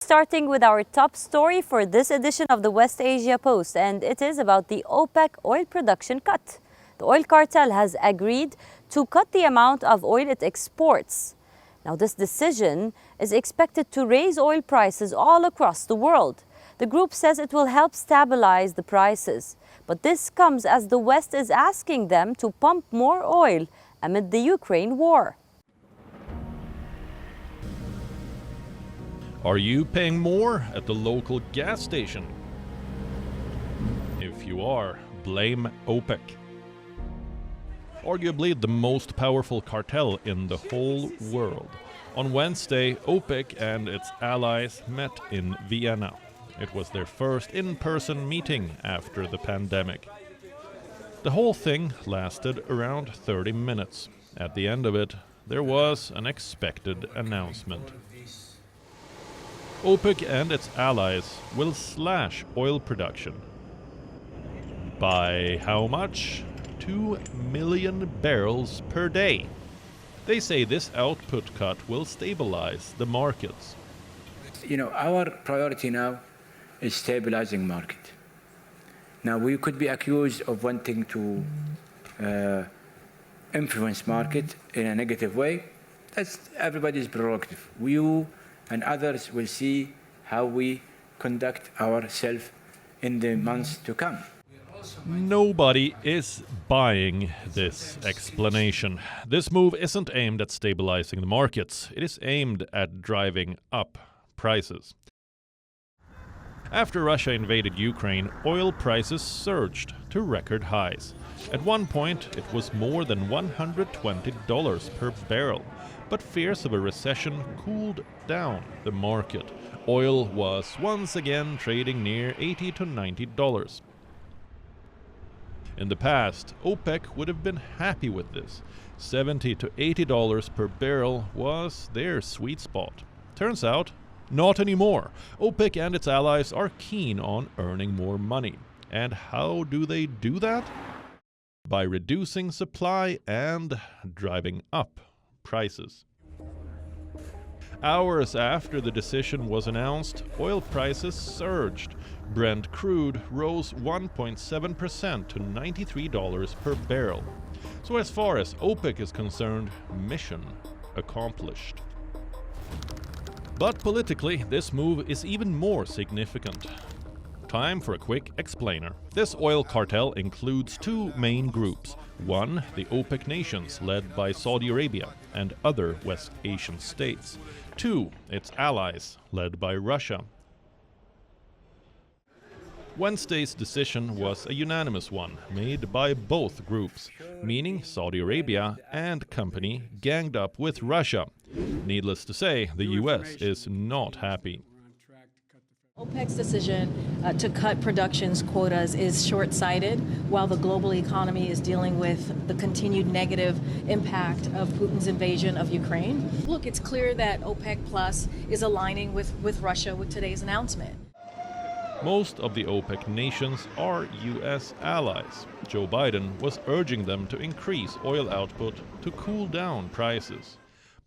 Starting with our top story for this edition of the West Asia Post, and it is about the OPEC oil production cut. The oil cartel has agreed to cut the amount of oil it exports. Now, this decision is expected to raise oil prices all across the world. The group says it will help stabilize the prices. But this comes as the West is asking them to pump more oil amid the Ukraine war. Are you paying more at the local gas station? If you are, blame OPEC. Arguably the most powerful cartel in the whole world. On Wednesday, OPEC and its allies met in Vienna. It was their first in-person meeting after the pandemic. The whole thing lasted around 30 minutes. At the end of it, there was an expected announcement. OPEC and its allies will slash oil production. By how much? 2 million barrels per day. They say this output cut will stabilize the markets. Our priority now is stabilizing market. Now, we could be accused of wanting to influence market in a negative way. That's everybody's prerogative. You and others will see how we conduct ourselves in the months to come. Nobody is buying this explanation. This move isn't aimed at stabilizing the markets. It is aimed at driving up prices. After Russia invaded Ukraine, oil prices surged to record highs. At one point, it was more than $120 per barrel. But fears of a recession cooled down the market. Oil was once again trading near $80 to $90. In the past, OPEC would have been happy with this. $70 to $80 per barrel was their sweet spot. Turns out, not anymore. OPEC and its allies are keen on earning more money. And how do they do that? By reducing supply and driving up prices. Hours after the decision was announced, oil prices surged. Brent crude rose 1.7% to $93 per barrel. So as far as OPEC is concerned, mission accomplished. But politically, this move is even more significant. Time for a quick explainer. This oil cartel includes two main groups. One, the OPEC nations, led by Saudi Arabia and other West Asian states. Two, its allies, led by Russia. Wednesday's decision was a unanimous one, made by both groups, meaning Saudi Arabia and company ganged up with Russia. Needless to say, the US is not happy. OPEC's decision to cut production's quotas is short-sighted while the global economy is dealing with the continued negative impact of Putin's invasion of Ukraine. Look, it's clear that OPEC Plus is aligning with Russia with today's announcement. Most of the OPEC nations are US allies. Joe Biden was urging them to increase oil output to cool down prices.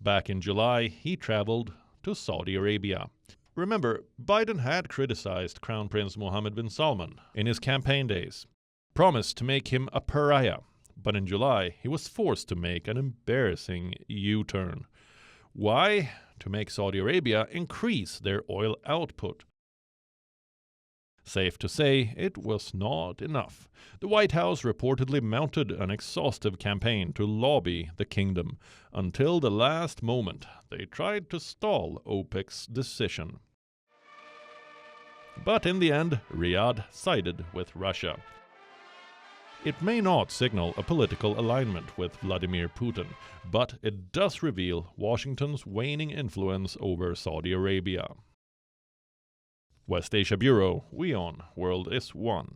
Back in July, he traveled to Saudi Arabia. Remember, Biden had criticized Crown Prince Mohammed bin Salman in his campaign days, promised to make him a pariah, but in July he was forced to make an embarrassing U-turn. Why? To make Saudi Arabia increase their oil output. Safe to say, it was not enough. The White House reportedly mounted an exhaustive campaign to lobby the kingdom. Until the last moment, they tried to stall OPEC's decision. But in the end, Riyadh sided with Russia. It may not signal a political alignment with Vladimir Putin, but it does reveal Washington's waning influence over Saudi Arabia. West Asia Bureau, WION World is One.